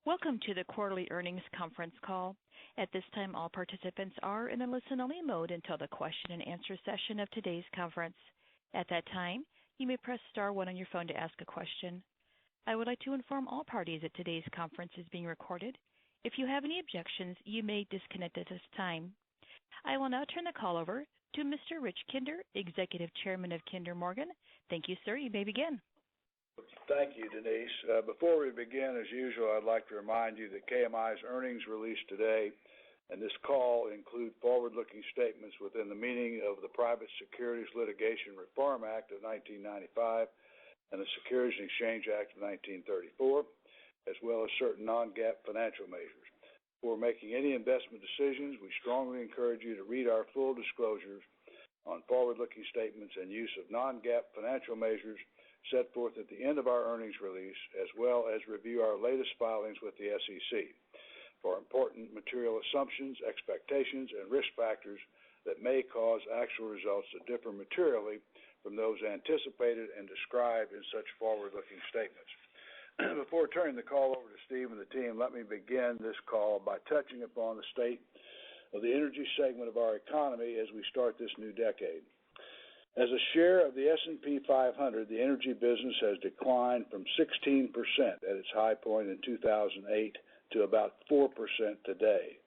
Welcome to the quarterly earnings conference call. At this time, all participants are in a listen-only mode until the question-and-answer session of today's conference. At that time, you may press star one on your phone to ask a question. I would like to inform all parties that today's conference is being recorded. If you have any objections, you may disconnect at this time. I will now turn the call over to Mr. Rich Kinder, Executive Chairman of Kinder Morgan. Thank you, sir. You may begin. Thank you, Denise. Before we begin, as usual, I'd like to remind you that KMI's earnings release today and this call include forward-looking statements within the meaning of the Private Securities Litigation Reform Act of 1995 and the Securities and Exchange Act of 1934, as well as certain non-GAAP financial measures. Before making any investment decisions, we strongly encourage you to read our full disclosures on forward-looking statements and use of non-GAAP financial measures set forth at the end of our earnings release, as well as review our latest filings with the SEC for important material assumptions, expectations, and risk factors that may cause actual results to differ materially from those anticipated and described in such forward-looking statements. Before turning the call over to Steve and the team, let me begin this call by touching upon the state of the energy segment of our economy as we start this new decade. As a share of the S&P 500, the energy business has declined from 16% at its high point in 2008 to about 4% today.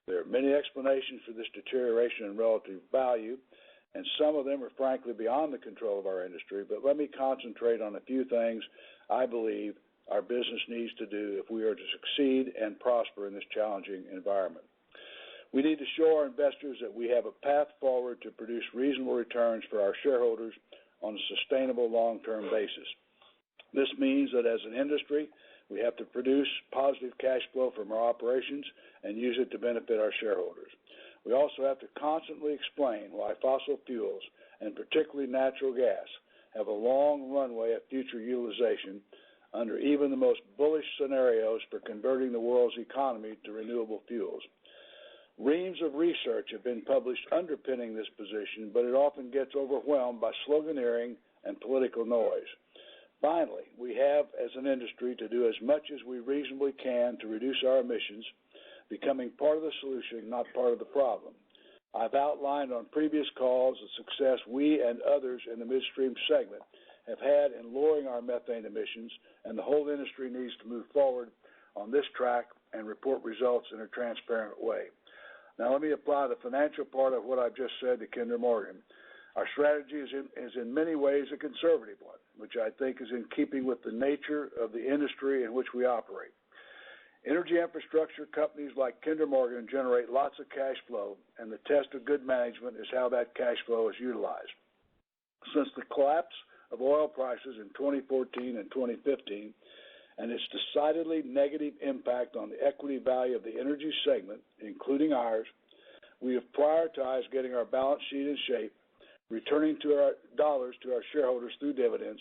There are many explanations for this deterioration in relative value, and some of them are frankly beyond the control of our industry, but let me concentrate on a few things I believe our business needs to do if we are to succeed and prosper in this challenging environment. We need to show our investors that we have a path forward to produce reasonable returns for our shareholders on a sustainable long-term basis. This means that as an industry, we have to produce positive cash flow from our operations and use it to benefit our shareholders. We also have to constantly explain why fossil fuels, and particularly natural gas, have a long runway of future utilization under even the most bullish scenarios for converting the world's economy to renewable fuels. Reams of research have been published underpinning this position, but it often gets overwhelmed by sloganeering and political noise. Finally, we have, as an industry, to do as much as we reasonably can to reduce our emissions, becoming part of the solution, not part of the problem. I've outlined on previous calls the success we and others in the midstream segment have had in lowering our methane emissions, and the whole industry needs to move forward on this track and report results in a transparent way. Now, let me apply the financial part of what I've just said to Kinder Morgan. Our strategy is in many ways a conservative one, which I think is in keeping with the nature of the industry in which we operate. Energy infrastructure companies like Kinder Morgan generate lots of cash flow, and the test of good management is how that cash flow is utilized. Since the collapse of oil prices in 2014 and 2015, and its decidedly negative impact on the equity value of the energy segment, including ours, we have prioritized getting our balance sheet in shape, returning to our dollars to our shareholders through dividends,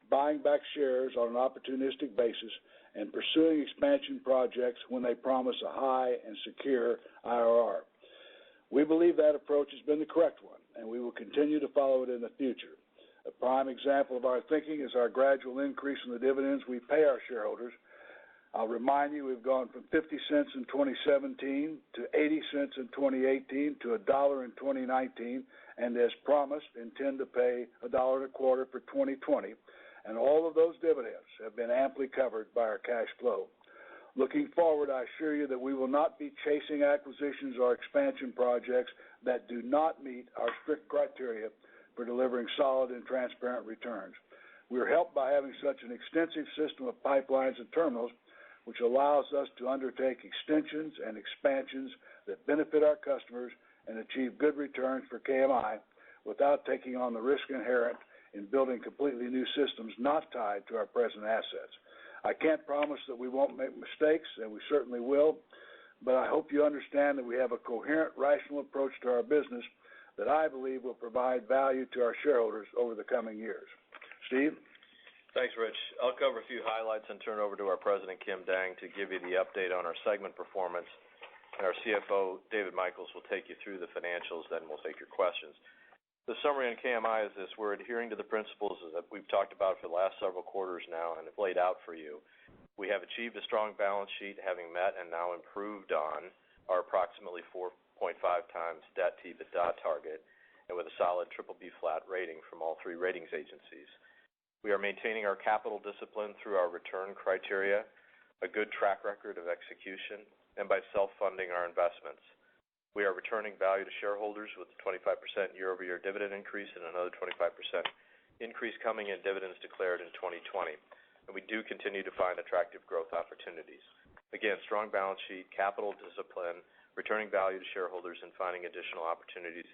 buying back shares on an opportunistic basis, and pursuing expansion projects when they promise a high and secure IRR. We believe that approach has been the correct one, and we will continue to follow it in the future. A prime example of our thinking is our gradual increase in the dividends we pay our shareholders. I'll remind you we've gone from 50 cents in 2017 to 80 cents in 2018 to $1 in 2019, and as promised, intend to pay $1.25 for 2020. And all of those dividends have been amply covered by our cash flow. Looking forward, I assure you that we will not be chasing acquisitions or expansion projects that do not meet our strict criteria for delivering solid and transparent returns. We are helped by having such an extensive system of pipelines and terminals, which allows us to undertake extensions and expansions that benefit our customers and achieve good returns for KMI without taking on the risk inherent in building completely new systems not tied to our present assets. I can't promise that we won't make mistakes, and we certainly will, but I hope you understand that we have a coherent, rational approach to our business that I believe will provide value to our shareholders over the coming years. Steve? Thanks, Rich. I'll cover a few highlights and turn it over to our President, Kim Dang, to give you the update on our segment performance. And our CFO, David Michaels, will take you through the financials, then we'll take your questions. The summary on KMI is this: we're adhering to the principles that we've talked about for the last several quarters now and have laid out for you. We have achieved a strong balance sheet, having met and now improved on our approximately 4.5 times debt to EBITDA target, and with a solid BBB flat rating from all three ratings agencies. We are maintaining our capital discipline through our return criteria, a good track record of execution, and by self-funding our investments. We are returning value to shareholders with a 25% year-over-year dividend increase and another 25% increase coming in dividends declared in 2020. And we do continue to find attractive growth opportunities. Again, strong balance sheet, capital discipline, returning value to shareholders, and finding additional opportunities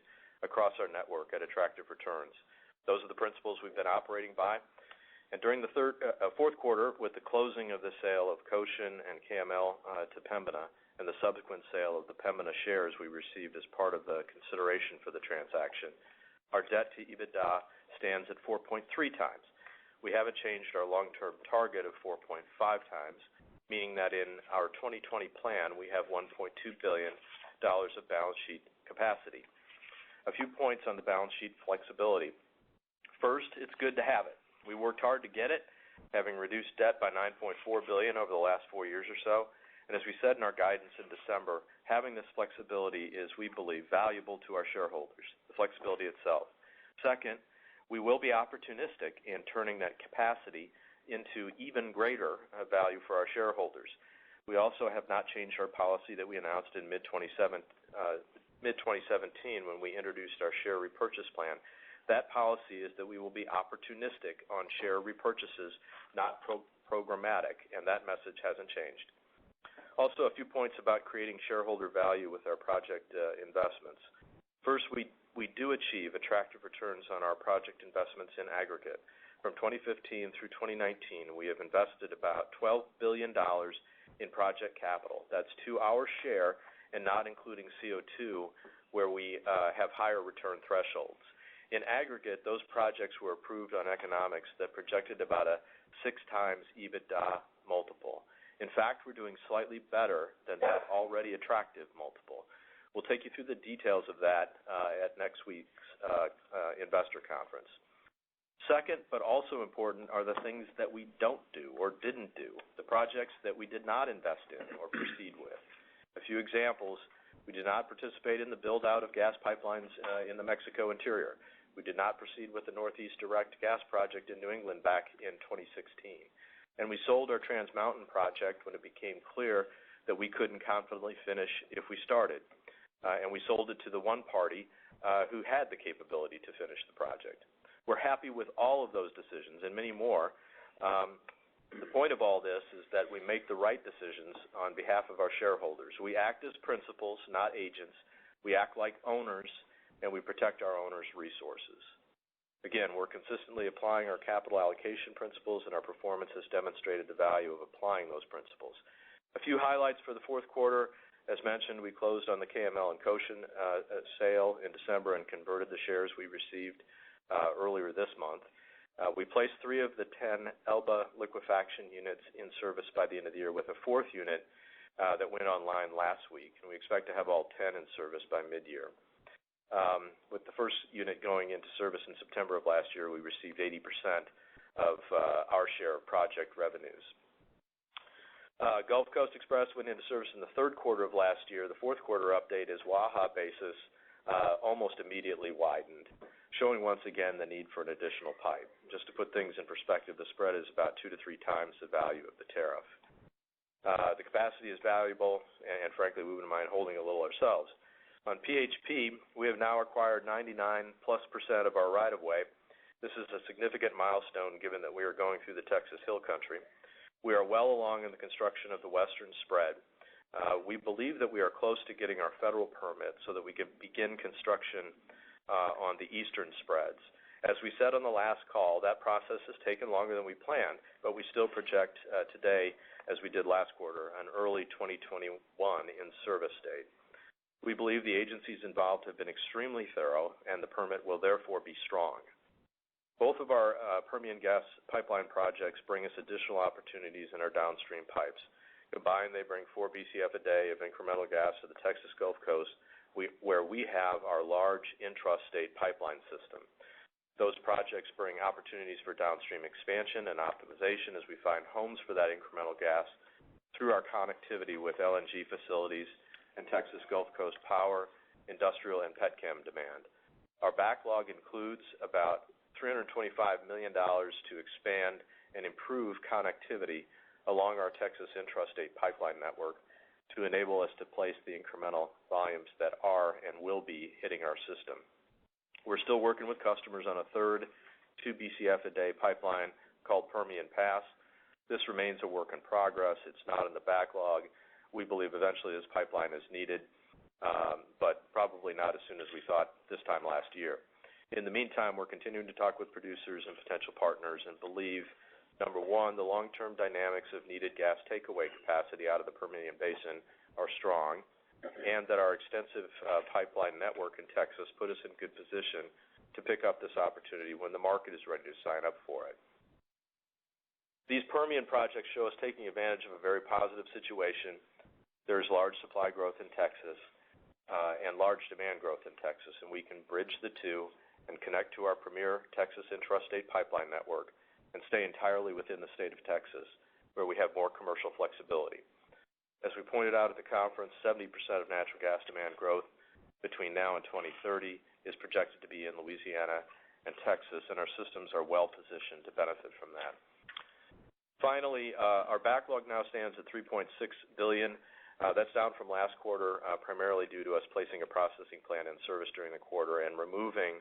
across our network at attractive returns. Those are the principles we've been operating by. And during the fourth quarter, with the closing of the sale of Kean and KML to Pembina and the subsequent sale of the Pembina shares we received as part of the consideration for the transaction, our debt to EBITDA stands at 4.3 times. We haven't changed our long-term target of 4.5 times, meaning that in our 2020 plan, we have $1.2 billion of balance sheet capacity. A few points on the balance sheet flexibility. First, it's good to have it. We worked hard to get it, having reduced debt by $9.4 billion over the last 4 years or so. And as we said in our guidance in December, having this flexibility is, we believe, valuable to our shareholders, the flexibility itself. Second, we will be opportunistic in turning that capacity into even greater value for our shareholders. We also have not changed our policy that we announced in mid-2017 when we introduced our share repurchase plan. That policy is that we will be opportunistic on share repurchases, not programmatic, and that message hasn't changed. Also, a few points about creating shareholder value with our project investments. First, we do achieve attractive returns on our project investments in aggregate. From 2015 through 2019, we have invested about $12 billion in project capital. That's to our share and not including CO2, where we have higher return thresholds. In aggregate, those projects were approved on economics that projected about a 6 times EBITDA multiple. In fact, we're doing slightly better than that already attractive multiple. We'll take you through the details of that at next week's investor conference. Second, but also important, are the things that we don't do or didn't do, the projects that we did not invest in or proceed with. A few examples: we did not participate in the build-out of gas pipelines in the Mexico interior. We did not proceed with the Northeast Direct gas project in New England back in 2016. And we sold our Trans Mountain project when it became clear that we couldn't confidently finish if we started. And we sold it to the one party who had the capability to finish the project. We're happy with all of those decisions and many more. The point of all this is that we make the right decisions on behalf of our shareholders. We act as principals, not agents. We act like owners, and we protect our owners' resources. Again, we're consistently applying our capital allocation principles, and our performance has demonstrated the value of applying those principles. A few highlights for the fourth quarter. As mentioned, we closed on the KML and Kean sale in December and converted the shares we received earlier this month. We placed 3 of the 10 Elba liquefaction units in service by the end of the year, with a 4th unit that went online last week, and we expect to have all 10 in service by mid-year. With the first unit going into service in September of last year, we received 80% of our share of project revenues. Gulf Coast Express went into service in the third quarter of last year. The fourth quarter update is Waha basis almost immediately widened, showing once again the need for an additional pipe. Just to put things in perspective, the spread is about 2 to 3 times the value of the tariff. The capacity is valuable, and frankly, we wouldn't mind holding a little ourselves. On PHP, we have now acquired 99+% of our right-of-way. This is a significant milestone given that we are going through the Texas Hill Country. We are well along in the construction of the western spread. We believe that we are close to getting our federal permit so that we can begin construction on the eastern spreads. As we said on the last call, that process has taken longer than we planned, but we still project today, as we did last quarter, an early 2021 in-service date. We believe the agencies involved have been extremely thorough, and the permit will therefore be strong. Both of our Permian gas pipeline projects bring us additional opportunities in our downstream pipes. Combined, they bring 4 BCF a day of incremental gas to the Texas Gulf Coast, where we have our large intrastate pipeline system. Those projects bring opportunities for downstream expansion and optimization as we find homes for that incremental gas through our connectivity with LNG facilities and Texas Gulf Coast power, industrial, and petchem demand. Our backlog includes about $325 million to expand and improve connectivity along our Texas intrastate pipeline network to enable us to place the incremental volumes that are and will be hitting our system. We're still working with customers on a third 2 BCF a day pipeline called Permian Pass. This remains a work in progress. It's not in the backlog. We believe eventually this pipeline is needed, but probably not as soon as we thought this time last year. In the meantime, we're continuing to talk with producers and potential partners and believe, number one, the long-term dynamics of needed gas takeaway capacity out of the Permian Basin are strong, and that our extensive pipeline network in Texas put us in good position to pick up this opportunity when the market is ready to sign up for it. These Permian projects show us taking advantage of a very positive situation. There is large supply growth in Texas and large demand growth in Texas, and we can bridge the two and connect to our premier Texas intrastate pipeline network and stay entirely within the state of Texas, where we have more commercial flexibility. As we pointed out at the conference, 70% of natural gas demand growth between now and 2030 is projected to be in Louisiana and Texas, and our systems are well positioned to benefit from that. Finally, our backlog now stands at $3.6 billion. That's down from last quarter, primarily due to us placing a processing plant in service during the quarter and removing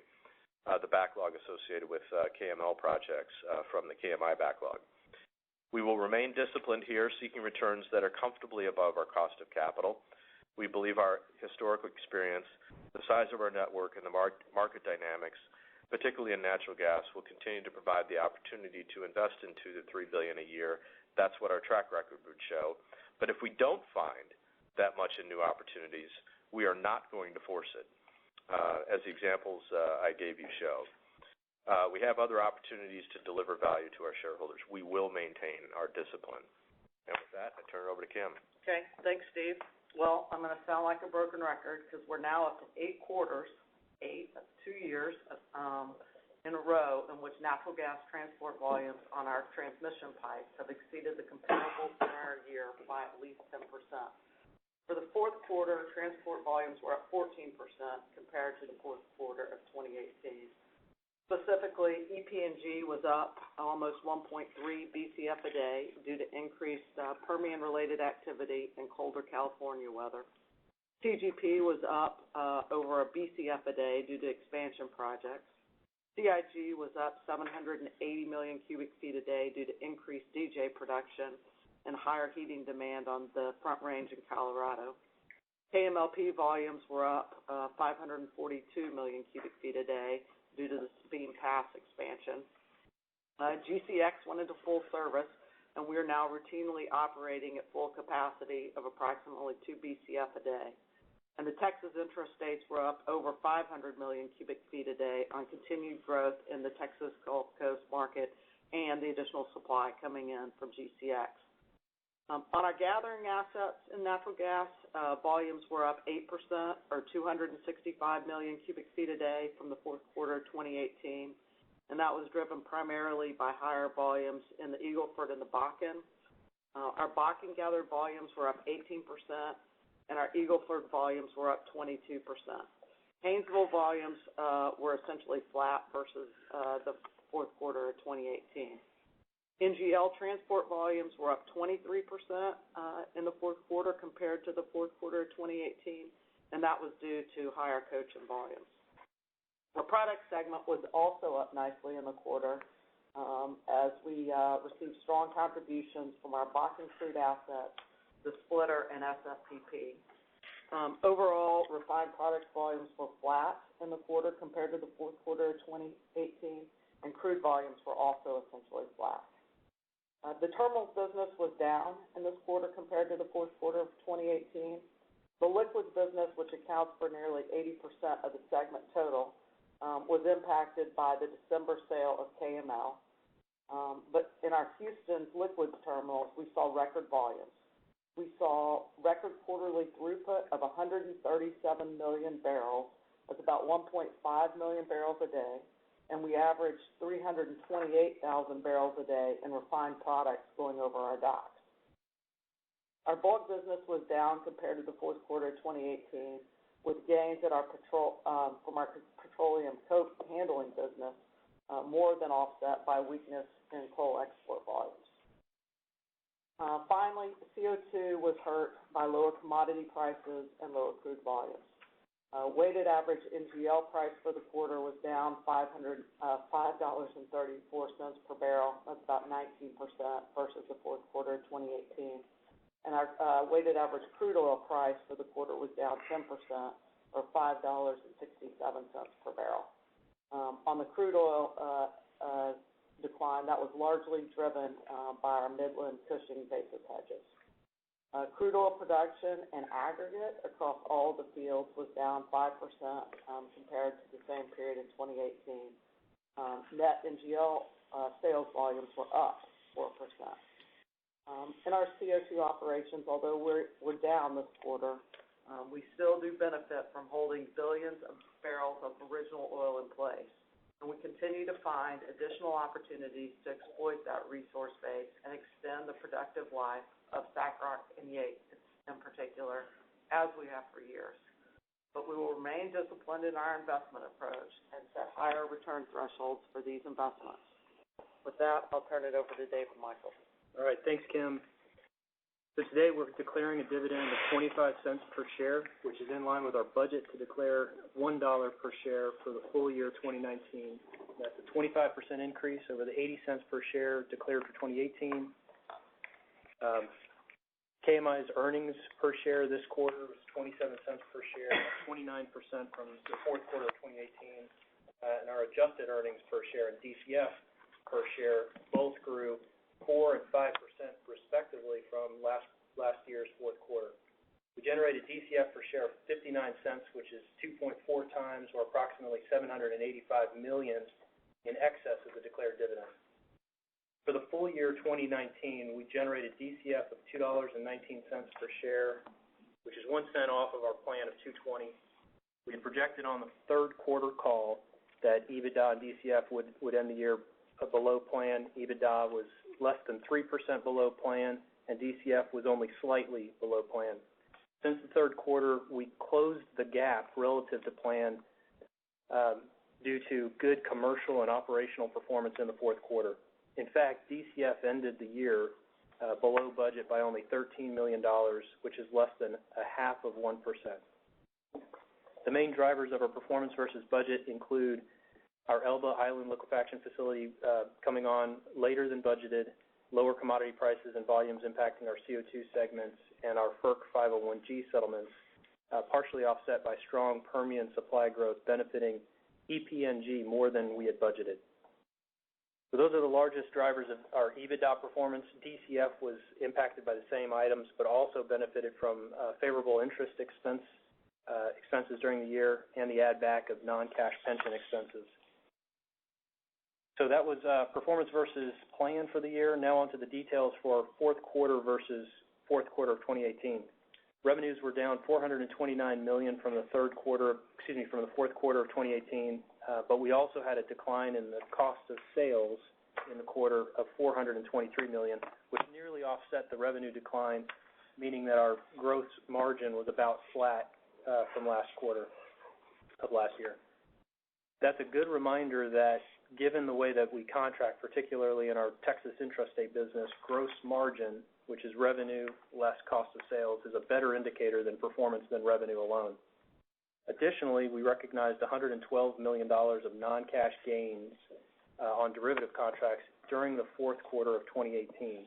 the backlog associated with KML projects from the KMI backlog. We will remain disciplined here, seeking returns that are comfortably above our cost of capital. We believe our historical experience, the size of our network, and the market dynamics, particularly in natural gas, will continue to provide the opportunity to invest in $2 to $3 billion a year. That's what our track record would show. But if we don't find that much in new opportunities, we are not going to force it, as the examples I gave you show. We have other opportunities to deliver value to our shareholders. We will maintain our discipline. And with that, I turn it over to Kim. Okay, thanks, Steve. Well, I'm going to sound like a broken record because we're now up to 8 quarters, that's 2 years in a row in which natural gas transport volumes on our transmission pipes have exceeded the comparable prior year by at least 10%. For the fourth quarter, transport volumes were up 14% compared to the fourth quarter of 2018. Specifically, EP&G was up almost 1.3 BCF a day due to increased Permian-related activity and colder California weather. TGP was up over a BCF a day due to expansion projects. CIG was up 780 million cubic feet a day due to increased DJ production and higher heating demand on the Front Range in Colorado. KMLP volumes were up 542 million cubic feet a day due to the Sabine Pass expansion. GCX went into full service, and we are now routinely operating at full capacity of approximately 2 BCF a day. And the Texas intrastates were up over 500 million cubic feet a day on continued growth in the Texas Gulf Coast market and the additional supply coming in from GCX. On our gathering assets in natural gas, volumes were up 8%, or 265 million cubic feet a day from the fourth quarter of 2018, and that was driven primarily by higher volumes in the Eagle Ford and the Bakken. Our Bakken gathered volumes were up 18%, and our Eagle Ford volumes were up 22%. Haynesville volumes were essentially flat versus the fourth quarter of 2018. NGL transport volumes were up 23% in the fourth quarter compared to the fourth quarter of 2018, and that was due to higher Cochin volumes. The product segment was also up nicely in the quarter as we received strong contributions from our Bakken crude assets, the splitter, and SFPP. Overall, refined product volumes were flat in the quarter compared to the fourth quarter of 2018, and crude volumes were also essentially flat. The terminals business was down in this quarter compared to the fourth quarter of 2018. The liquids business, which accounts for nearly 80% of the segment total, was impacted by the December sale of KML. But in our Houston liquids terminals, we saw record volumes. We saw record quarterly throughput of 137 million barrels. That's about 1.5 million barrels a day. and we averaged 328,000 barrels a day in refined products going over our docks. Our bulk business was down compared to the fourth quarter of 2018, with gains at our from our petroleum coke handling business more than offset by weakness in coal export volumes. Finally, CO2 was hurt by lower commodity prices and lower crude volumes. Weighted average NGL price for the quarter was down $5.34 per barrel. That's about 19% versus the fourth quarter of 2018. And our weighted average crude oil price for the quarter was down 10%, or $5.67 per barrel. On the crude oil decline, that was largely driven by our Midland Cushing basis hedges. Crude oil production in aggregate across all the fields was down 5% compared to the same period in 2018. Net NGL sales volumes were up 4%. In our CO2 operations, although we're down this quarter, we still do benefit from holding billions of barrels of original oil in place. And we continue to find additional opportunities to exploit that resource base and extend the productive life of SACROC and Yates in particular, as we have for years. But we will remain disciplined in our investment approach and set higher return thresholds for these investments. With that, I'll turn it over to David Michaels. All right, thanks, Kim. So today we're declaring a dividend of 25 cents per share, which is in line with our budget to declare $1 per share for the full year 2019. That's a 25% increase over the 80 cents per share declared for 2018. KMI's earnings per share this quarter was 27 cents per share, 29% from the fourth quarter of 2018. And our adjusted earnings per share and DCF per share both grew 4% and 5% respectively from last year's fourth quarter. We generated DCF per share of 59 cents, which is 2.4 times, or approximately $785 million in excess of the declared dividend. For the full year 2019, we generated DCF of $2.19 per share, which is 1 cent off of our plan of $2.20. We had projected on the third quarter call that EBITDA and DCF would end the year below plan. EBITDA was less than 3% below plan, and DCF was only slightly below plan. Since the third quarter, we closed the gap relative to plan due to good commercial and operational performance in the fourth quarter. In fact, DCF ended the year below budget by only $13 million, which is less than 0.5%. The main drivers of our performance versus budget include our Elba Island liquefaction facility coming on later than budgeted, lower commodity prices and volumes impacting our CO2 segments, and our FERC 501G settlements, partially offset by strong Permian supply growth benefiting EPNG more than we had budgeted. So those are the largest drivers of our EBITDA performance. DCF was impacted by the same items, but also benefited from favorable interest expenses during the year and the add back of non-cash pension expenses. So that was performance versus plan for the year. Now on to the details for fourth quarter versus fourth quarter of 2018. Revenues were down $429 million from the fourth quarter of 2018, but we also had a decline in the cost of sales in the quarter of $423 million, which nearly offset the revenue decline, meaning that our gross margin was about flat from last quarter of last year. That's a good reminder that given the way that we contract, particularly in our Texas intrastate business, gross margin, which is revenue less cost of sales, is a better indicator than performance than revenue alone. Additionally, we recognized $112 million of non-cash gains on derivative contracts during the fourth quarter of 2018.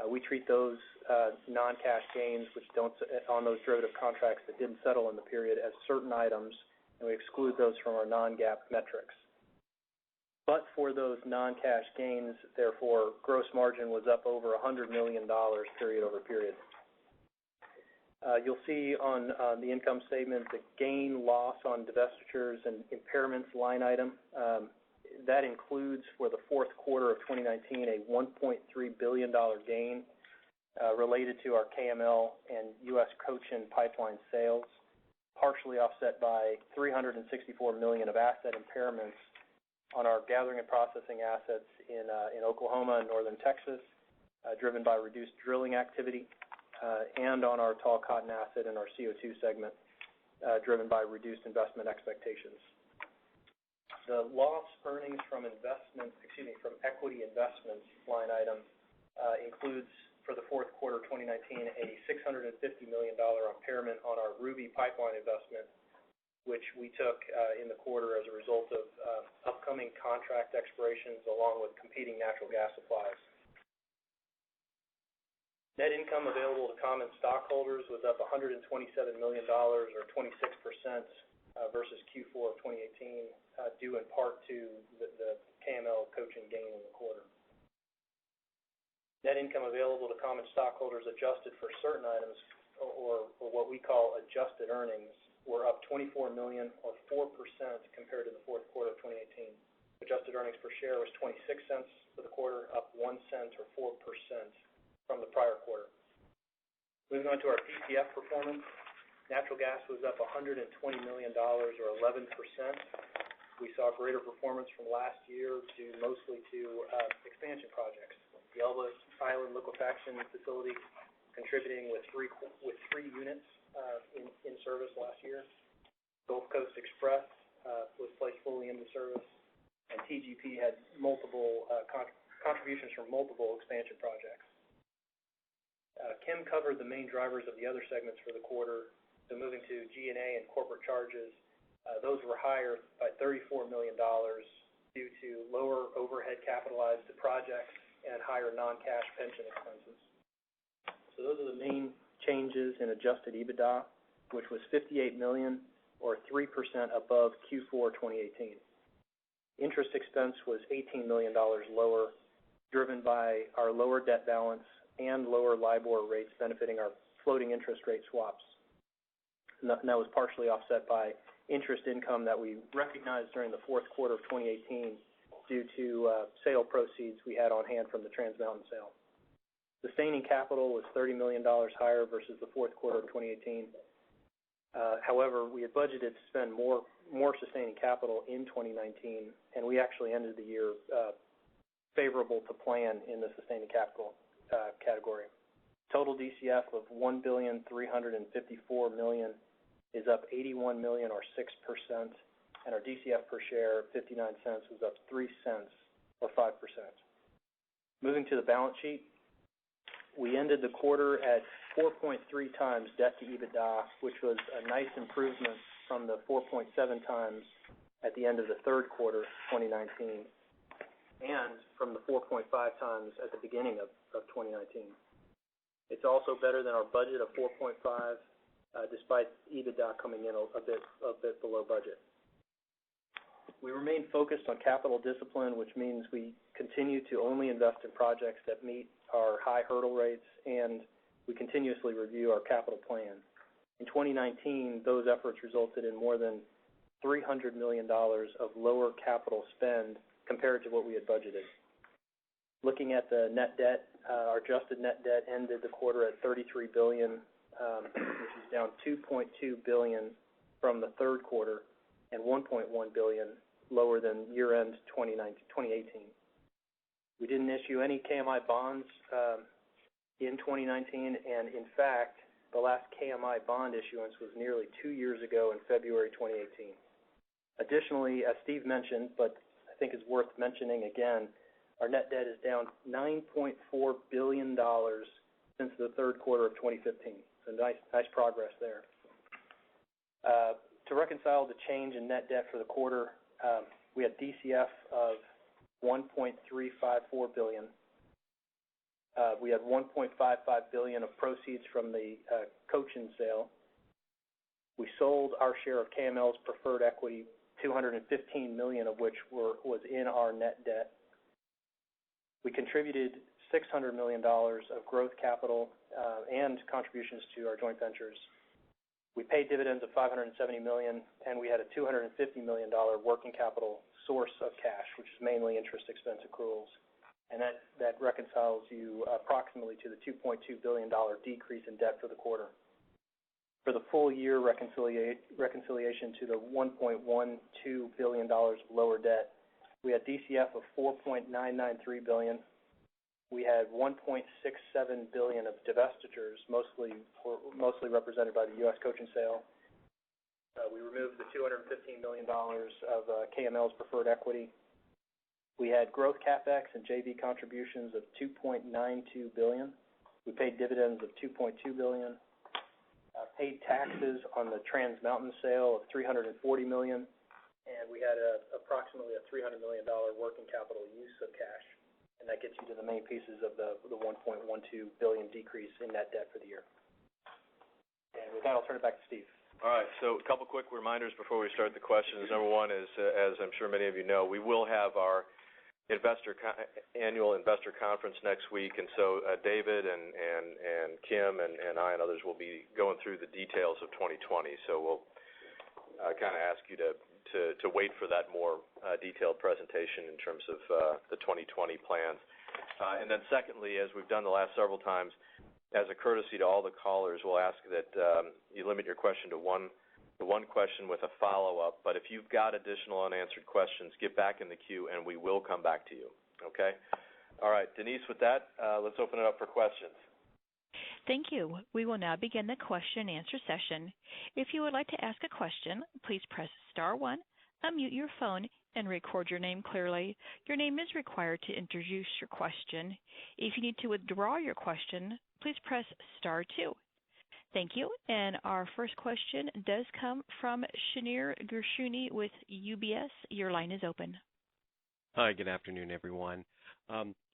We treat those non-cash gains on those derivative contracts that didn't settle in the period as certain items, and we exclude those from our non-GAAP metrics. But for those non-cash gains, therefore, gross margin was up over $100 million period over period. You'll see on the income statement the gain-loss on divestitures and impairments line item. That includes, for the fourth quarter of 2019, a $1.3 billion gain related to our KML and U.S. Cochin pipeline sales, partially offset by $364 million of asset impairments on our gathering and processing assets in Oklahoma and northern Texas, driven by reduced drilling activity, and on our tall cotton asset in our CO2 segment, driven by reduced investment expectations. The loss earnings from equity investments line item includes, for the fourth quarter 2019, a $650 million impairment on our Ruby pipeline investment, which we took in the quarter as a result of upcoming contract expirations along with competing natural gas supplies. Net income available to common stockholders was up $127 million, or 26%, versus Q4 of 2018, due in part to the KML coaching gain in the quarter. Net income available to common stockholders adjusted for certain items, or what we call adjusted earnings, were up $24 million, or 4%, compared to the fourth quarter of 2018. Adjusted earnings per share was 26 cents for the quarter, up 1 cent, or 4%, from the prior quarter. Moving on to our DCF performance, natural gas was up $120 million, or 11%. We saw greater performance from last year due mostly to expansion projects. The Elba Island liquefaction facility contributing with three units in service last year. Gulf Coast Express was placed fully into service, and TGP had multiple contributions from multiple expansion projects. Kim covered the main drivers of the other segments for the quarter. So moving to G&A and corporate charges, those were higher by $34 million due to lower overhead capitalized to projects and higher non-cash pension expenses. So those are the main changes in adjusted EBITDA, which was $58 million, or 3% above Q4 2018. Interest expense was $18 million lower, driven by our lower debt balance and lower LIBOR rates benefiting our floating interest rate swaps. And that was partially offset by interest income that we recognized during the fourth quarter of 2018 due to sale proceeds we had on hand from the Trans Mountain sale. Sustaining capital was $30 million higher versus the fourth quarter of 2018. However, we had budgeted to spend more sustaining capital in 2019, and we actually ended the year favorable to plan in the sustaining capital category. Total DCF of $1,354 million is up $81 million, or 6%, and our DCF per share of 59 cents was up 3 cents, or 5%. Moving to the balance sheet, we ended the quarter at 4.3 times debt to EBITDA, which was a nice improvement from the 4.7 times at the end of the third quarter 2019, and from the 4.5 times at the beginning of 2019. It's also better than our budget of 4.5, despite EBITDA coming in a bit below budget. We remain focused on capital discipline, which means we continue to only invest in projects that meet our high hurdle rates, and we continuously review our capital plan. In 2019, those efforts resulted in more than $300 million of lower capital spend compared to what we had budgeted. Looking at the net debt, our adjusted net debt ended the quarter at $33 billion, which is down $2.2 billion from the third quarter and $1.1 billion lower than year-end 2018. We didn't issue any KMI bonds in 2019, and in fact, the last KMI bond issuance was nearly 2 years ago in February 2018. Additionally, as Steve mentioned, but I think it's worth mentioning again, our net debt is down $9.4 billion since the third quarter of 2015. So nice progress there. To reconcile the change in net debt for the quarter, we had DCF of $1.354 billion. We had $1.55 billion of proceeds from the Cochin sale. We sold our share of KML's preferred equity, $215 million of which was in our net debt. We contributed $600 million of growth capital and contributions to our joint ventures. We paid dividends of $570 million, and we had a $250 million working capital source of cash, which is mainly interest expense accruals. And that reconciles you approximately to the $2.2 billion decrease in debt for the quarter. For the full year reconciliation to the $1.12 billion of lower debt, We had DCF of $4.993 billion. We had $1.67 billion of divestitures, mostly represented by the U.S. coaching sale. We removed the $215 million of KML's preferred equity. We had growth CapEx and JV contributions of $2.92 billion. We paid dividends of $2.2 billion. Paid taxes on the Trans Mountain sale of $340 million. And we had approximately a $300 million working capital use of cash. And that gets you to the main pieces of the $1.12 billion decrease in net debt for the year. And with that, I'll turn it back to Steve. All right, so a couple quick reminders before we start the questions. Number one is, as I'm sure many of you know, we will have our annual investor conference next week, and so David and Kim and I and others will be going through the details of 2020. So we'll kind of ask you to wait for that more detailed presentation in terms of the 2020 plans. And then secondly, as we've done the last several times, as a courtesy to all the callers, we'll ask that you limit your question to one question with a follow-up. But if you've got additional unanswered questions, get back in the queue, and we will come back to you. Okay? All right, Denise, with that, let's open it up for questions. Thank you. We will now begin the question and answer session. If you would like to ask a question, please press star one, unmute your phone, and record your name clearly. Your name is required to introduce your question. If you need to withdraw your question, please press star two. Thank you. And our first question does come from Shneur Gershuni with UBS. Your line is open. Hi, good afternoon, everyone.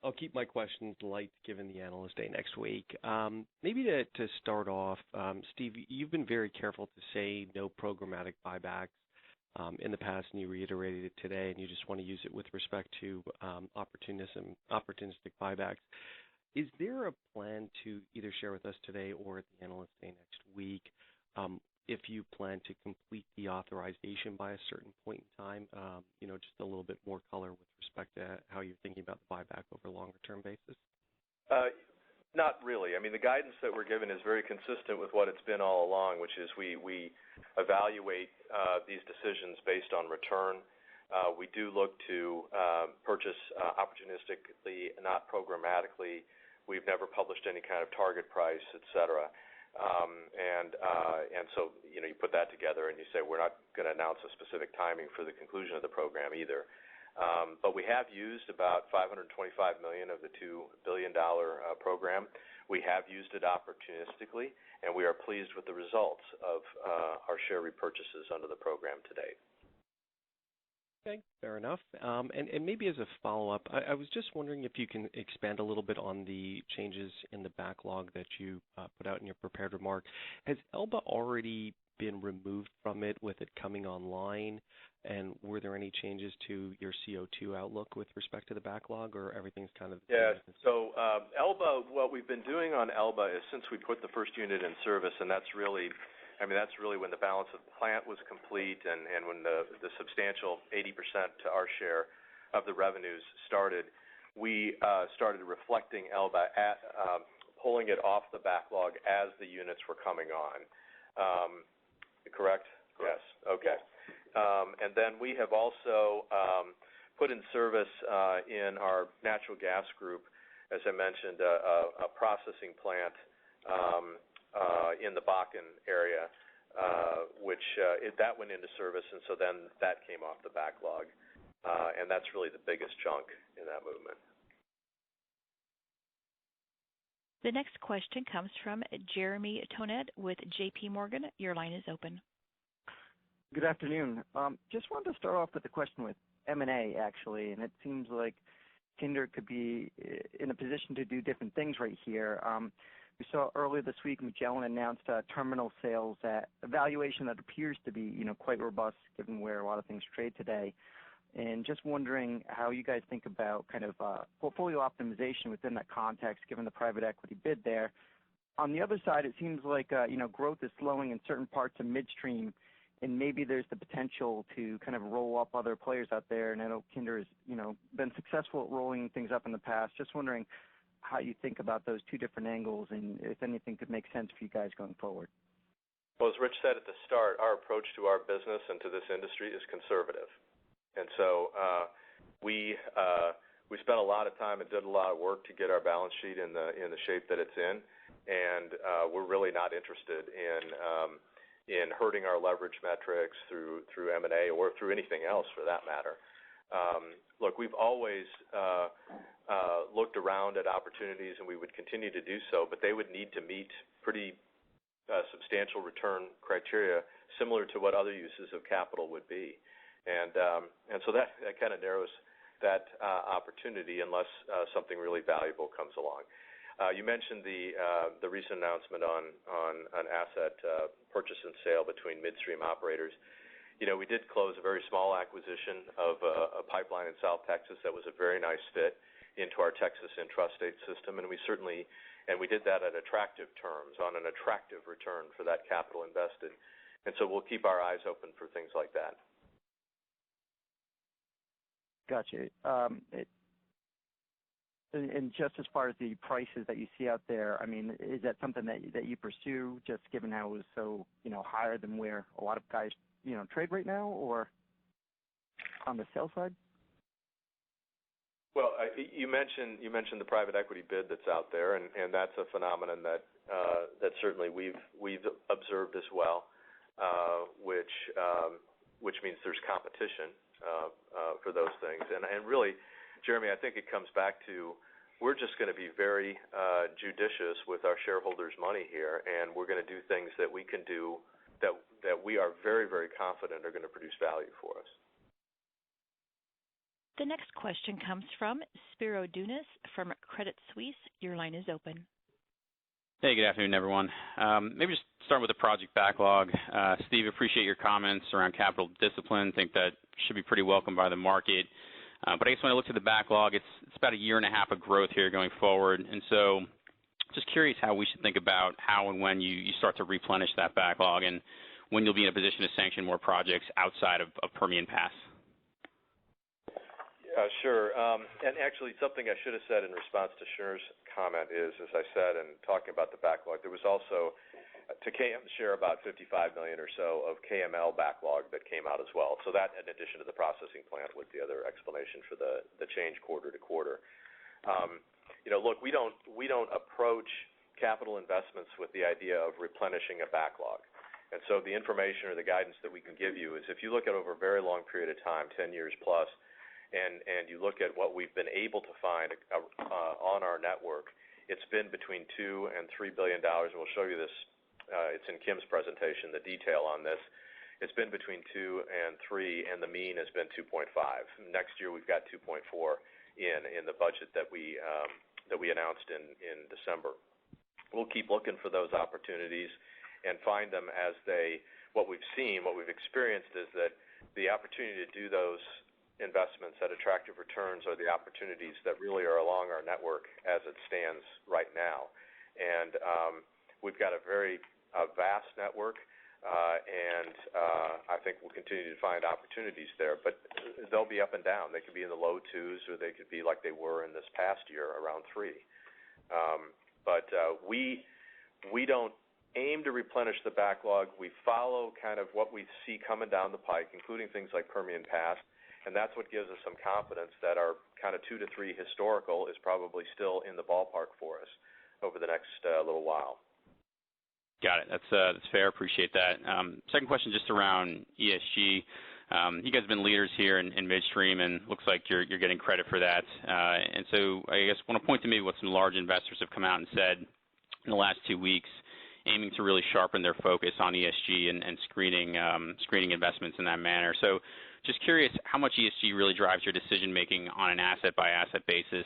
I'll keep my questions light given the Analyst Day next week. Maybe to start off, Steve, you've been very careful to say no programmatic buybacks in the past, and you reiterated it today, and you just want to use it with respect to opportunistic buybacks. Is there a plan to either share with us today or at the Analyst Day next week if you plan to complete the authorization by a certain point in time, just a little bit more color with respect to how you're thinking about the buyback over a longer-term basis? Not really. I mean, the guidance that we're given is very consistent with what it's been all along, which is we evaluate these decisions based on return. We do look to purchase opportunistically, not programmatically. We've never published any kind of target price, et cetera. And so, you put that together and you say we're not going to announce a specific timing for the conclusion of the program either. But we have used about $525 million of the $2 billion program. We have used it opportunistically, and we are pleased with the results of our share repurchases under the program to date. Okay, fair enough. And maybe as a follow-up, I was just wondering if you can expand a little bit on the changes in the backlog that you put out in your prepared remark. Has ELBA already been removed from it with it coming online? And were there any changes to your CO2 outlook with respect to the backlog, or everything's kind of the same? Yeah, so ELBA, what we've been doing on ELBA is since we put the first unit in service, and that's really when the balance of the plant was complete and when the substantial 80% to our share of the revenues started, we started reflecting ELBA pulling it off the backlog as the units were coming on. Correct? Yes. Okay. And then we have also put in service in our natural gas group, as I mentioned, a processing plant in the Bakken area, which that went into service, and so then that came off the backlog. And that's really the biggest chunk in that movement. The next question comes from Jeremy Tonet with J.P. Morgan. Your line is open. Good afternoon. Just wanted to start off with a question with M&A, actually, and it seems like Kinder could be in a position to do different things right here. We saw earlier this week Magellan announced terminal sales at a valuation that appears to be, quite robust given where a lot of things trade today. And just wondering how you guys think about kind of portfolio optimization within that context, given the private equity bid there. On the other side, it seems like growth is slowing in certain parts of midstream, and maybe there's the potential to kind of roll up other players out there. And I know Kinder has, been successful at rolling things up in the past. Just wondering how you think about those two different angles and if anything could make sense for you guys going forward. Well, as Rich said at the start, our approach to our business and to this industry is conservative. And so we spent a lot of time and did a lot of work to get our balance sheet in the shape that it's in, and we're really not interested in hurting our leverage metrics through M&A or through anything else for that matter. Look, we've always looked around at opportunities, and we would continue to do so, but they would need to meet pretty substantial return criteria similar to what other uses of capital would be. And so that kind of narrows that opportunity unless something really valuable comes along. You mentioned the recent announcement on an asset purchase and sale between midstream operators. You know, we did close a very small acquisition of a pipeline in South Texas that was a very nice fit into our Texas intrastate system, and we did that at attractive terms on an attractive return for that capital invested. And so we'll keep our eyes open for things like that. Gotcha. And just as far as the prices that you see out there, I mean, is that something that you pursue, just given how it was so, higher than where a lot of guys, trade right now, or on the sell side? Well, you mentioned the private equity bid that's out there, and that's a phenomenon that certainly we've observed as well, which means there's competition for those things. And really, Jeremy, I think it comes back to we're just going to be very judicious with our shareholders' money here, and we're going to do things that we can do that we are very, very confident are going to produce value for us. The next question comes from Spiro Dounis from Credit Suisse. Your line is open. Hey, good afternoon, everyone. Maybe just start with the project backlog. Steve, appreciate your comments around capital discipline. Think that should be pretty welcome by the market. But I guess when I look at the backlog, it's about a year and a half of growth here going forward. And so just curious how we should think about how and when you start to replenish that backlog and when you'll be in a position to sanction more projects outside of Permian Pass. Sure. And actually, something I should have said in response to Shnur's comment is, as I said in talking about the backlog, there was also, to KM's share, about $55 million or so of KML backlog that came out as well. So that, in addition to the processing plant, was the other explanation for the change quarter to quarter. Look, we don't approach capital investments with the idea of replenishing a backlog. And so the information or the guidance that we can give you is if you look at over a very long period of time, 10 years plus, and you look at what we've been able to find on our network, it's been between $2 and $3 billion. And we'll show you this. It's in Kim's presentation, the detail on this. It's been between 2 and 3, and the mean has been 2.5. Next year we've got 2.4 in the budget that we announced in December. We'll keep looking for those opportunities and find them as what we've experienced is that the opportunity to do those investments at attractive returns are the opportunities that really are along our network as it stands right now. And we've got a very vast network, and I think we'll continue to find opportunities there. But they'll be up and down. They could be in the low 2s, or they could be like they were in this past year, around 3. But we don't aim to replenish the backlog. We follow kind of what we see coming down the pike, including things like Permian Pass. And that's what gives us some confidence that our kind of 2 to 3 historical is probably still in the ballpark for us over the next little while. Got it. That's fair. Appreciate that. Second question, just around ESG. You guys have been leaders here in midstream, and looks like you're getting credit for that. And so I guess I want to point to maybe what some large investors have come out and said in the last 2 weeks, aiming to really sharpen their focus on ESG and screening investments in that manner. So just curious how much ESG really drives your decision-making on an asset-by-asset basis.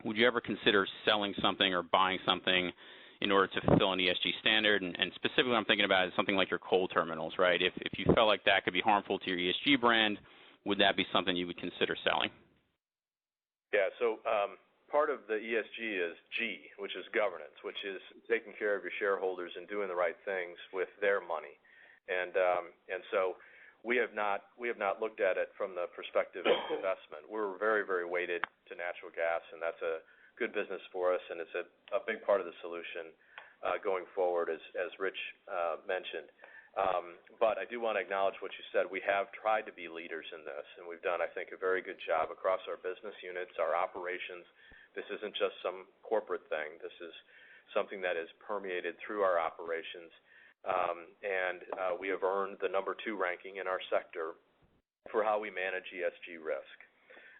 Would you ever consider selling something or buying something in order to fulfill an ESG standard? And specifically what I'm thinking about is something like your coal terminals, right? If you felt like that could be harmful to your ESG brand, would that be something you would consider selling? Yeah, so part of the ESG is G, which is governance, which is taking care of your shareholders and doing the right things with their money. And so we have not looked at it from the perspective of investment. We're very, very weighted to natural gas, and that's a good business for us, and it's a big part of the solution going forward, as Rich mentioned. But I do want to acknowledge what you said. We have tried to be leaders in this, and we've done, I think, a very good job across our business units, our operations. This isn't just some corporate thing. This is something that is permeated through our operations, and we have earned the number 2 ranking in our sector for how we manage ESG risk.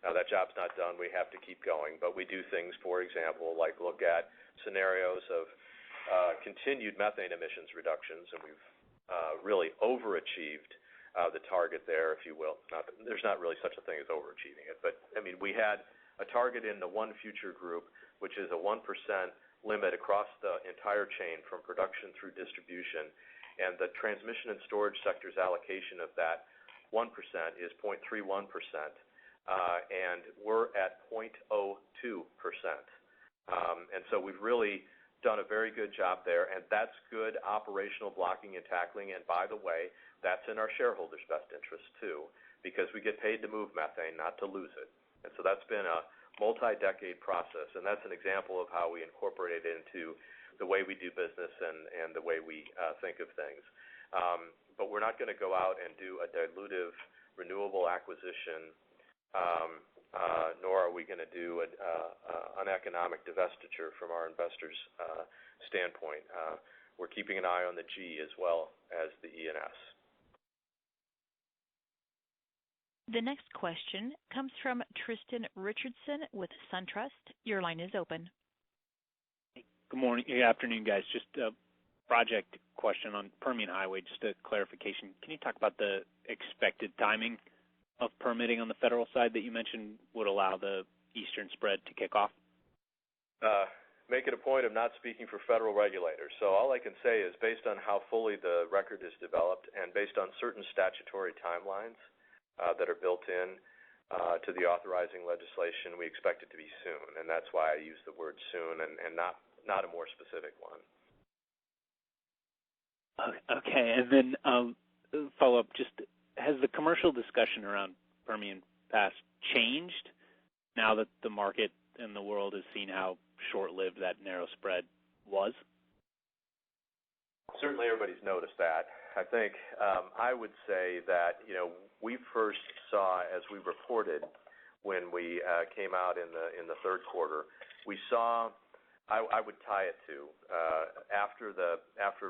Now, that job's not done. We have to keep going, but we do things, for example, like look at scenarios of continued methane emissions reductions, and we've really overachieved the target there, if you will. There's not really such a thing as overachieving it, but, I mean, we had a target in the One Future group, which is a 1% limit across the entire chain from production through distribution, and the transmission and storage sector's allocation of that 1% is 0.31%, and we're at 0.02%. And so we've really done a very good job there, and that's good operational blocking and tackling. And by the way, that's in our shareholders' best interest too, because we get paid to move methane, not to lose it. And so that's been a multi-decade process, and that's an example of how we incorporate it into the way we do business and the way we think of things. But we're not going to go out and do a dilutive renewable acquisition, nor are we going to do an uneconomic divestiture from our investors' standpoint. We're keeping an eye on the G as well as the E and S. The next question comes from Tristan Richardson with SunTrust. Your line is open. Good morning. Good afternoon, guys. Just a project question on Permian Highway, just a clarification. Can you talk about the expected timing of permitting on the federal side that you mentioned would allow the eastern spread to kick off? Make it a point of not speaking for federal regulators. So all I can say is based on how fully the record is developed and based on certain statutory timelines that are built in to the authorizing legislation, we expect it to be soon, and that's why I use the word soon and not a more specific one. Okay, and then follow up, just has the commercial discussion around Permian Pass changed now that the market and the world has seen how short-lived that narrow spread was? Certainly everybody's noticed that. I think I would say that, we first saw, as we reported when we came out in the third quarter, we saw, I would tie it to, after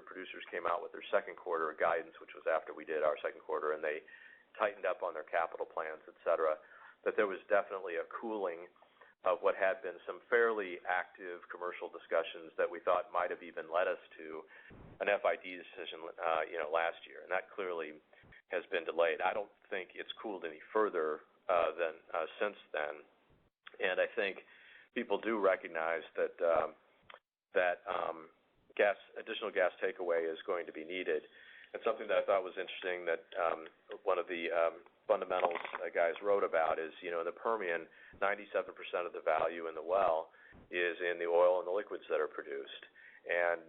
producers came out with their second quarter guidance, which was after we did our second quarter, and they tightened up on their capital plans, et cetera, that there was definitely a cooling of what had been some fairly active commercial discussions that we thought might have even led us to an FID decision, last year, and that clearly has been delayed. I don't think it's cooled any further than since then, and I think people do recognize that additional gas takeaway is going to be needed. And something that I thought was interesting that one of the fundamentals guys wrote about is, in the Permian, 97% of the value in the well is in the oil and the liquids that are produced. And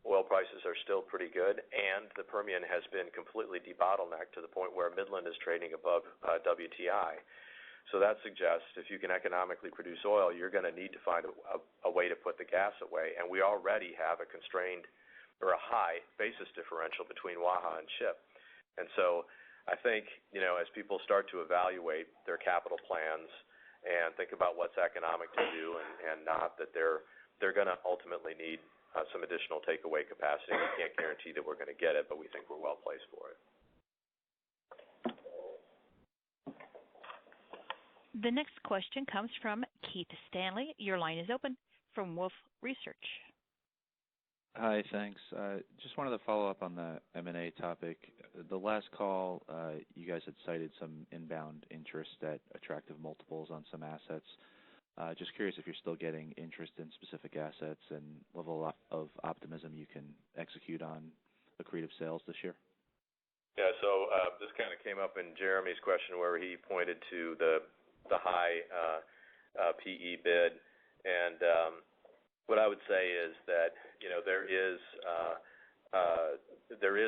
oil prices are still pretty good, and the Permian has been completely debottlenecked to the point where Midland is trading above WTI. So that suggests if you can economically produce oil, you're going to need to find a way to put the gas away. And we already have a constrained or a high basis differential between Waha and Ship. And so I think, as people start to evaluate their capital plans and think about what's economic to do and not, that they're going to ultimately need some additional takeaway capacity. We can't guarantee that we're going to get it, but we think we're well placed for it. The next question comes from Keith Stanley. Your line is open from Wolfe Research. Hi, thanks. Just wanted to follow up on the M&A topic. The last call, you guys had cited some inbound interest at attractive multiples on some assets. Just curious if you're still getting interest in specific assets and level of optimism you can execute on accretive sales this year. Yeah, so this kind of came up in Jeremy's question where he pointed to the high PE bid, and what I would say is that there is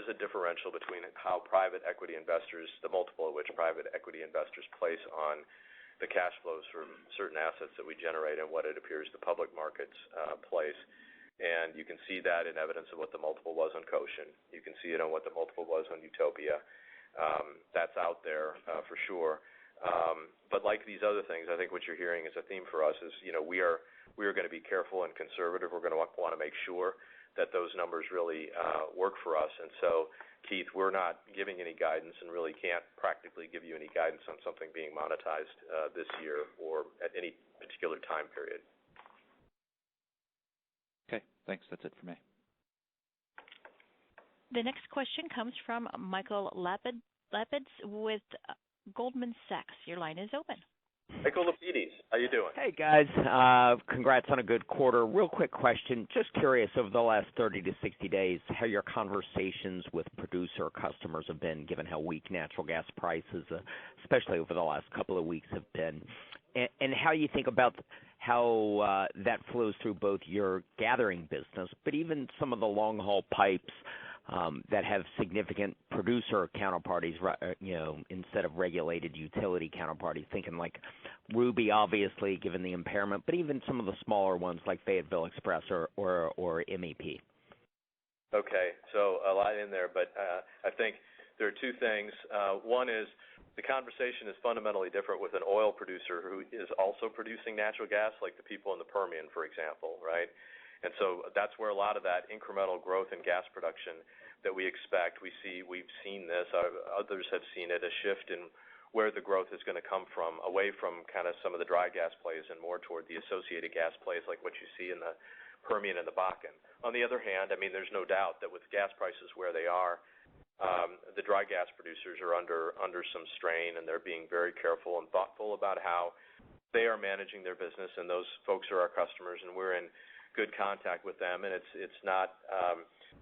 a differential between how private equity investors, the multiple at which private equity investors place on the cash flows from certain assets that we generate and what it appears the public markets place. And you can see that in evidence of what the multiple was on Cochin. You can see it on what the multiple was on Utopia. That's out there for sure. But like these other things, I think what you're hearing as a theme for us is, we are going to be careful and conservative. We're going to want to make sure that those numbers really work for us. And so, Keith, we're not giving any guidance and really can't practically give you any guidance on something being monetized this year or at any particular time period. Okay, thanks. That's it for me. The next question comes from Michael Lapides with Goldman Sachs. Your line is open. Michael Lapides, how you doing? Hey, guys. Congrats on a good quarter. Real quick question. Just curious, over the last 30 to 60 days, how your conversations with producer customers have been, given how weak natural gas prices, especially over the last couple of weeks, have been, and how you think about how that flows through both your gathering business, but even some of the long-haul pipes that have significant producer counterparties, instead of regulated utility counterparties, thinking like Ruby, obviously, given the impairment, but even some of the smaller ones like Fayetteville Express or MEP. Okay, so a lot in there, but I think there are two things. One is the conversation is fundamentally different with an oil producer who is also producing natural gas, like the people in the Permian, for example, right? And so that's where a lot of that incremental growth in gas production that we expect, we've seen this, others have seen it, a shift in where the growth is going to come from, away from kind of some of the dry gas plays and more toward the associated gas plays like what you see in the Permian and the Bakken. On the other hand, I mean, there's no doubt that with gas prices where they are, the dry gas producers are under some strain, and they're being very careful and thoughtful about how they are managing their business, and those folks are our customers, and we're in good contact with them, and it's not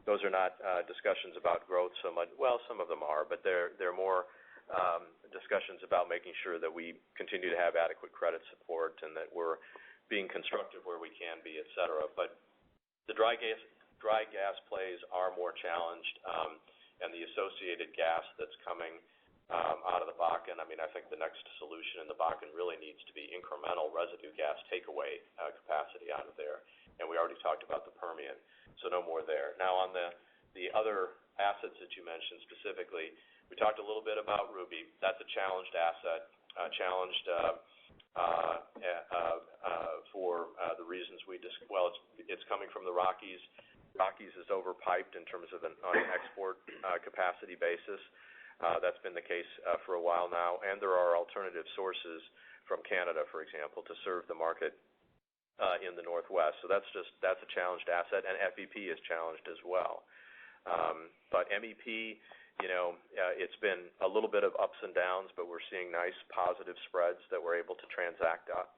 those are not discussions about growth so much. Well, some of them are, but they're more discussions about making sure that we continue to have adequate credit support and that we're being constructive where we can be, et cetera. But the dry gas plays are more challenged, and the associated gas that's coming out of the Bakken. I mean, I think the next solution in the Bakken really needs to be incremental residue gas takeaway capacity out of there. And we already talked about the Permian, so no more there. Now, on the other assets that you mentioned specifically, we talked a little bit about Ruby. That's a challenged asset, for the reasons we discussed. Well, it's coming from the Rockies. Rockies is overpiped in terms of on an export capacity basis. That's been the case for a while now, and there are alternative sources from Canada, for example, to serve the market in the Northwest. So that's a challenged asset, and FEP is challenged as well. But MEP, it's been a little bit of ups and downs, but we're seeing nice positive spreads that we're able to transact at.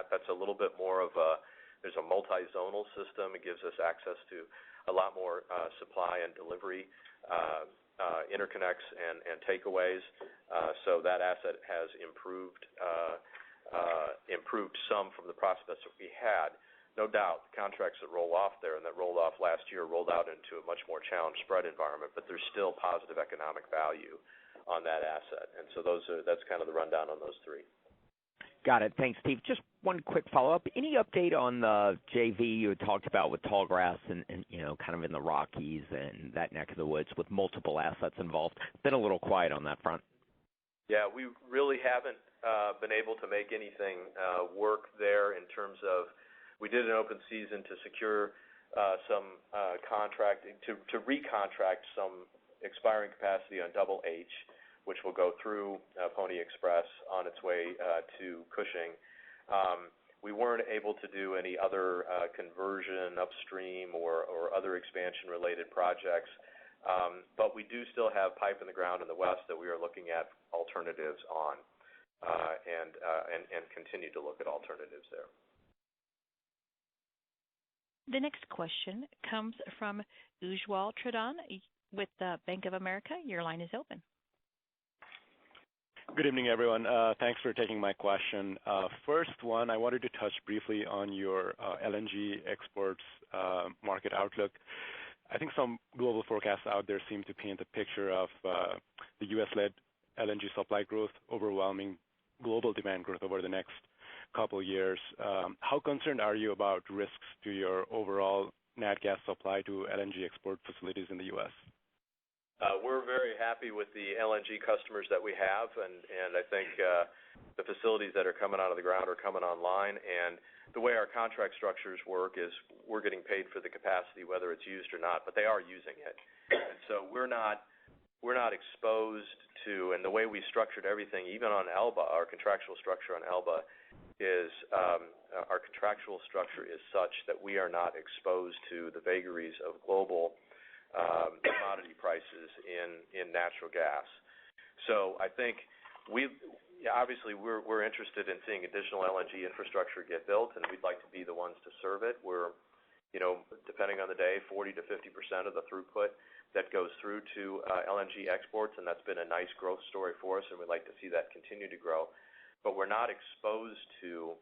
That's a little bit more of there's a multi-zonal system. It gives us access to a lot more supply and delivery interconnects and takeaways. So that asset has improved some from the prospects that we had. No doubt, contracts that roll off there and that rolled off last year rolled out into a much more challenged spread environment, but there's still positive economic value on that asset. And so that's kind of the rundown on those three. Got it. Thanks, Steve. Just one quick follow-up. Any update on the JV you had talked about with Tallgrass and kind of in the Rockies and that neck of the woods with multiple assets involved? Been a little quiet on that front. Yeah, we really haven't been able to make anything work there in terms of we did an open season to secure some contracting, to recontract some expiring capacity on Double H, which will go through Pony Express on its way to Cushing. We weren't able to do any other conversion upstream or other expansion-related projects, but we do still have pipe in the ground in the west that we are looking at alternatives on, and continue to look at alternatives there. The next question comes from Ujjwal Pradhan with Bank of America. Your line is open. Good evening, everyone. Thanks for taking my question. First one, I wanted to touch briefly on your LNG exports market outlook. I think some global forecasts out there seem to paint a picture of the U.S.-led LNG supply growth overwhelming global demand growth over the next couple of years. How concerned are you about risks to your overall nat gas supply to LNG export facilities in the U.S.? We're very happy with the LNG customers that we have, and I think the facilities that are coming out of the ground are coming online. And the way our contract structures work is we're getting paid for the capacity, whether it's used or not, but they are using it. And so we're not exposed to, and the way we structured everything, even on Elba, our contractual structure on Elba is our contractual structure is such that we are not exposed to the vagaries of global commodity prices in natural gas. So I think obviously we're interested in seeing additional LNG infrastructure get built, and we'd like to be the ones to serve it. We're, depending on the day, 40 to 50% of the throughput that goes through to LNG exports, and that's been a nice growth story for us, and we'd like to see that continue to grow. But we're not exposed to,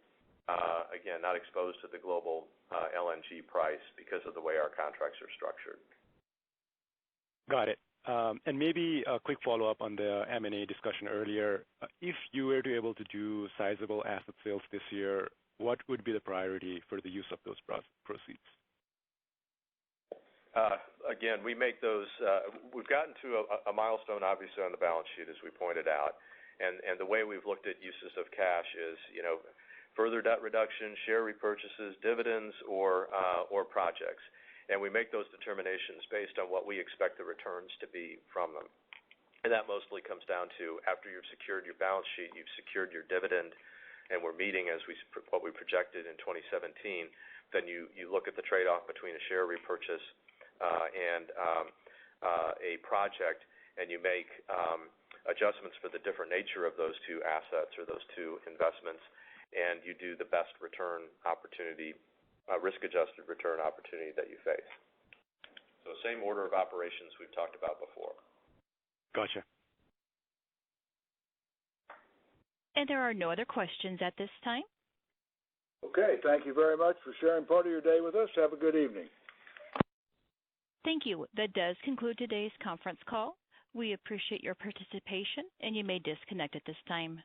not exposed to the global LNG price because of the way our contracts are structured. Got it. And maybe a quick follow-up on the M&A discussion earlier. If you were to be able to do sizable asset sales this year, what would be the priority for the use of those proceeds? Again, we make those. We've gotten to a milestone, obviously, on the balance sheet, as we pointed out, and the way we've looked at uses of cash is, further debt reduction, share repurchases, dividends, or projects, and we make those determinations based on what we expect the returns to be from them, and that mostly comes down to after you've secured your balance sheet, you've secured your dividend, and we're meeting what we projected in 2017. Then you look at the trade-off between a share repurchase and a project, and you make adjustments for the different nature of those two assets or those two investments, and you do the best return opportunity, risk-adjusted return opportunity that you face. So same order of operations we've talked about before. Gotcha. And there are no other questions at this time. Okay, thank you very much for sharing part of your day with us. Have a good evening. Thank you. That does conclude today's conference call. We appreciate your participation, and you may disconnect at this time.